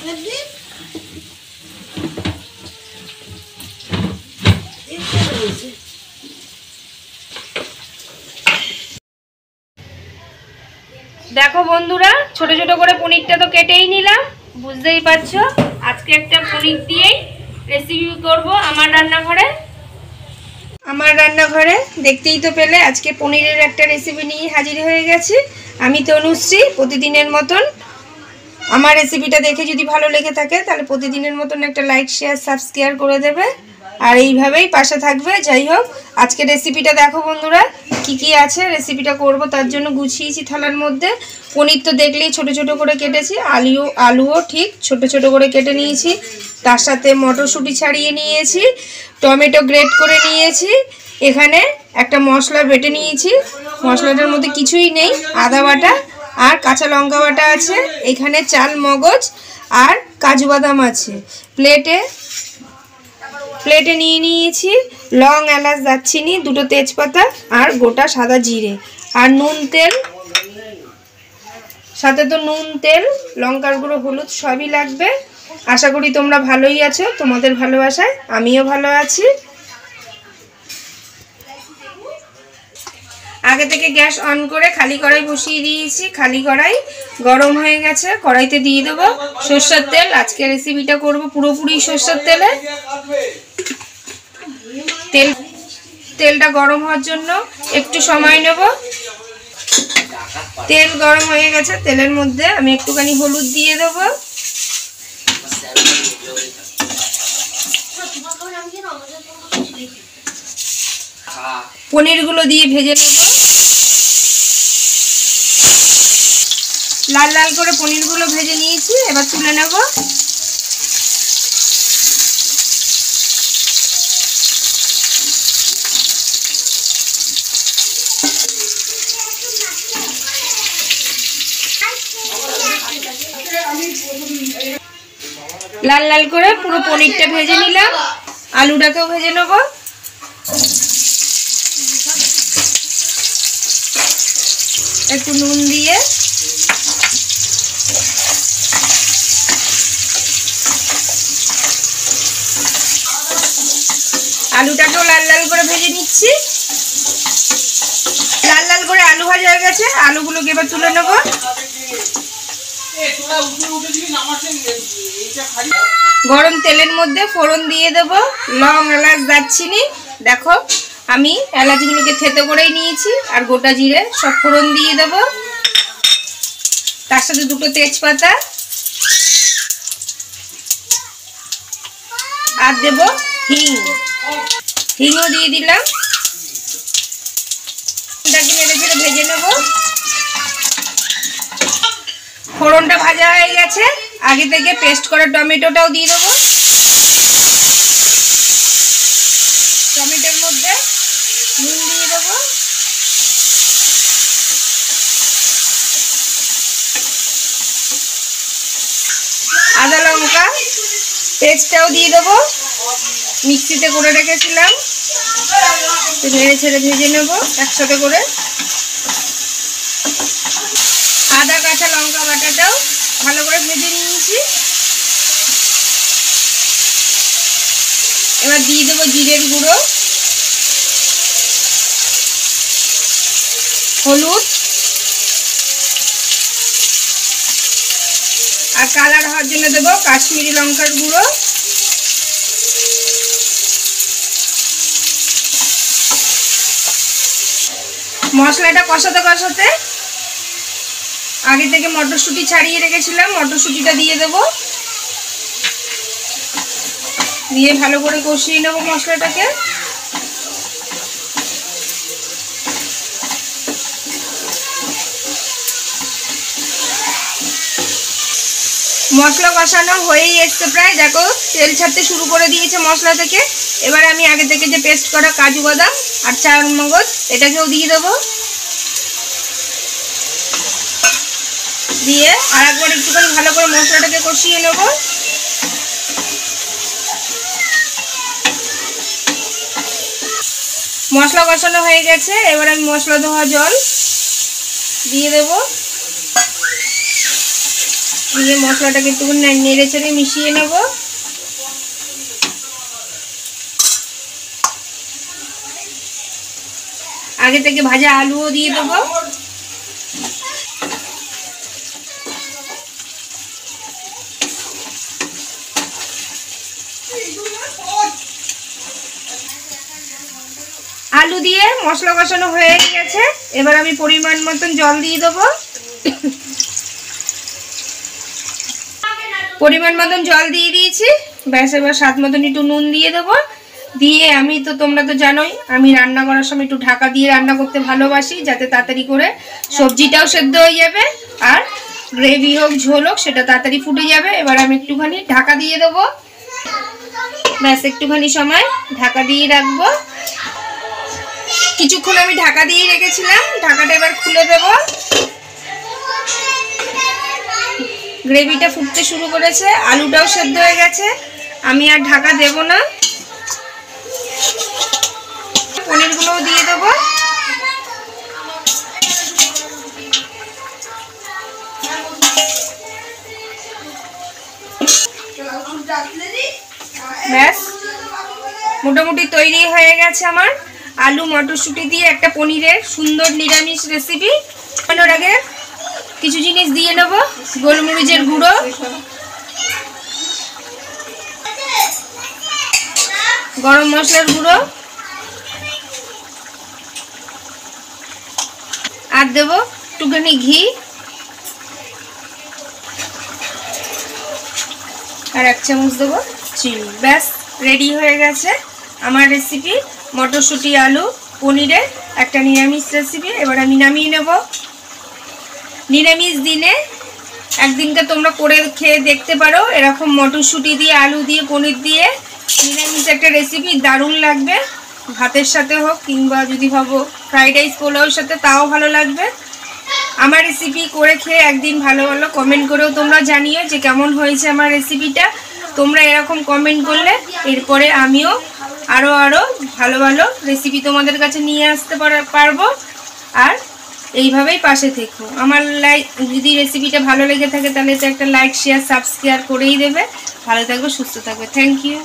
দেখো বন্ধুরা, ছোট ছোট করে পনিরটা তো কেটেই নিলাম। বুঝতেই পারছো আজকে একটা পনির দিয়েই রেসিপি করব আমার রান্নাঘরে। দেখতেই তো পেলে আজকে পনিরের একটা রেসিপি নিয়ে হাজির হয়ে গেছি। আমি তনুশ্রী। প্রতিদিনের মতন আমার রেসিপিটা দেখে যদি ভালো লেগে থাকে তাহলে প্রতিদিনের মতন একটা লাইক, শেয়ার, সাবস্ক্রাইব করে দেবে আর এইভাবেই পাশে থাকবে। যাই হোক, আজকে রেসিপিটা দেখো বন্ধুরা, কি কি আছে। রেসিপিটা করব তার জন্য গুছিয়েছি থালার মধ্যে। পনির তো দেখলেই ছোট ছোট করে কেটেছি, আলুও ঠিক ছোট ছোট করে কেটে নিয়েছি। তার সাথে মটরশুঁটি ছাড়িয়ে নিয়েছি, টমেটো গ্রেট করে নিয়েছি, এখানে একটা মশলা বেটে নিয়েছি। মশলাটার মধ্যে কিছুই নেই, আদা বাটা আর কাঁচা লঙ্কা বাটা আছে। এখানে চাল মগজ আর কাজু বাদাম আছে। প্লেটে নিয়ে নিয়েছি লং, এলাচ, দারচিনি, দুটো তেজপাতা আর গোটা সাদা জিরে আর নুন, তেল। সাথে তো নুন, তেল, লঙ্কার গুঁড়ো, হলুদ সবই লাগবে। আশা করি তোমরা ভালোই আছো। তোমাদের ভালোবাসায় আমিও ভালো আছি। আগে থেকে গ্যাস অন করে খালি কড়াই বসিয়ে দিয়েছি। খালি কড়াই গরম হয়ে গেছে। কড়াইতে দিয়ে দেবো সরষের তেল। আজকে রেসিপিটা করব পুরোপুরি সরষের তেলে। তেলটা গরম হওয়ার জন্য একটু সময় নেব। তেল গরম হয়ে গেছে। তেলের মধ্যে আমি একটুখানি হলুদ দিয়ে দেবো। পনিরগুলো দিয়ে ভেজে নেব। লাল লাল করে পনিরগুলো ভেজে নিয়েছি, এবার তুলে নেব। লাল লাল করে পুরো পনিরটা ভেজে নিলাম। আলুটাকেও ভেজে নেব। একটু নুন দিয়ে আলুটাকেও লাল লাল করে ভেজে নিচ্ছি। লাল লাল করে আলু ভাজা হয়ে গেছে। আলুগুলোকে এবার তুলে নেব। গরম তেলের মধ্যে ফোড়ন দিয়ে দেব লং, এলাচ, দারচিনি। দেখো আমি এলাচগুলোকে থেতো করেই নিয়েছি আর গোটা জিরে সব ফোড়ন দিয়ে দেব। তার সাথে দুটো তেজপাতা আর দেব হিংও দিয়ে দিলাম। নেড়ে চেড়ে ভেজে নেব। ফোড়নটা ভাজা হয়ে গেছে। আগে থেকে পেস্ট করা টমেটোটাও দিয়ে দেবো। টমেটোর মধ্যে নুন দিয়ে দেবো। আদা লঙ্কা পেস্টটাও দিয়ে দেবো। মিক্সিতে করে রেখেছিলাম। নেড়ে ছেড়ে ভেজে নেব একসাথে করে। আদা, কাঁচা লঙ্কা বাটাটাও ভালো করে ভেজে নিয়েছি। এবার দিয়ে দেবো জিরের গুঁড়ো, হলুদ আর কালার হওয়ার জন্য দেবো কাশ্মীরি লঙ্কার গুঁড়ো। মশলাটা কষাতে কষাতে আগে থেকে মটরশুঁটি ছাড়িয়ে রেখেছিলাম, মটরশুঁটিটা দিয়ে দেবো। দিয়ে ভালো করে কষিয়ে নেব মশলাটাকে। মশলা কষানো হয়েই এসছে প্রায়। দেখো তেল ছাড়তে শুরু করে দিয়েছে মশলা থেকে। এবার আমি আগে থেকে যে পেস্ট করা কাজু বাদাম আর চাল মগজ এটাকেও দিয়ে দেবো। দিয়ে আর একবার একটুখানি ভালো করে মশলাটাকে কষিয়ে নেব। মশলা কষানো হয়ে গেছে। এবার আমি মশলা ধোয়া জল দিয়ে দেব। দিয়ে মশলাটাকে একটু নেড়ে চেড়ে মিশিয়ে নেব। আগে থেকে ভাজা আলুও দিয়ে দেবো। আলু দিয়ে মশলা কষানো হয়ে গেছে, এবার আমি পরিমাণ মতন জল দিয়ে দেবো। পরিমাণ মতন জল দিয়ে দিয়েছি, ব্যাস এবার স্বাদ মতন একটু নুন দিয়ে দেবো। দিয়ে আমি তো তোমরা তো জানোই আমি রান্না করার সময় একটু ঢাকা দিয়ে রান্না করতে ভালোবাসি, যাতে তাড়াতাড়ি করে সবজিটাও সেদ্ধ হয়ে যাবে আর গ্রেভি হোক ঝোল হোক সেটা তাড়াতাড়ি ফুটে যাবে। এবার আমি একটুখানি ঢাকা দিয়ে দেবো, ব্যাস একটুখানি সময় ঢাকা দিয়ে রাখবো। কিছুক্ষণ আমি ঢাকা দিয়ে রেখেছিলাম, ঢাকাটা এবার খুলে দেব। গ্রেভিটা ফুটতে শুরু করেছে, আলুটাও সেদ্ধ হয়ে গেছে, আমি আর ঢাকা দেব না। পনিরগুলোও দিয়ে দেবো। ব্যাস মোটামুটি তৈরি হয়ে গেছে আমার আলু মটরশুঁটি দিয়ে একটা পনিরের সুন্দর নিরামিষ রেসিপি। বানানোর আগে কিছু জিনিস দিয়ে নেব, গোলমরিচের গুঁড়ো, গরম মশলার গুঁড়ো আর দেবো একটুখানি ঘি আর 1 চামচ দেবো চিনি। ব্যাস রেডি হয়ে গেছে আমার রেসিপি মটরশুঁটি আলু পনিরের একটা নিরামিষ রেসিপি। এবার আমি নামিয়ে নেব। নিরামিষ দিনে একদিনকে তোমরা করে খেয়ে দেখতে পারো, এরকম মটরশুঁটি দিয়ে আলু দিয়ে পনির দিয়ে নিরামিষ একটা রেসিপি, দারুণ লাগবে। ভাতের সাথে হোক কিংবা যদি ভাবো ফ্রাইড রাইস পোলাওর সাথে, তাও ভালো লাগবে। আমার রেসিপি করে খেয়ে একদিন ভালো ভালো কমেন্ট করেও তোমরা জানিও যে কেমন হয়েছে আমার রেসিপিটা। তোমরা এরকম কমেন্ট করলে এরপরে আমিও আরও ভালো ভালো রেসিপি তোমাদের কাছে নিয়ে আসতে পারবো। আর এইভাবেই পাশে থেকো। আমার যদি রেসিপিটা ভালো লেগে থাকে তাহলে তো একটা লাইক শেয়ার সাবস্ক্রাইব করেই দেবে। ভালো থাকবে, সুস্থ থাকবে। Thank you.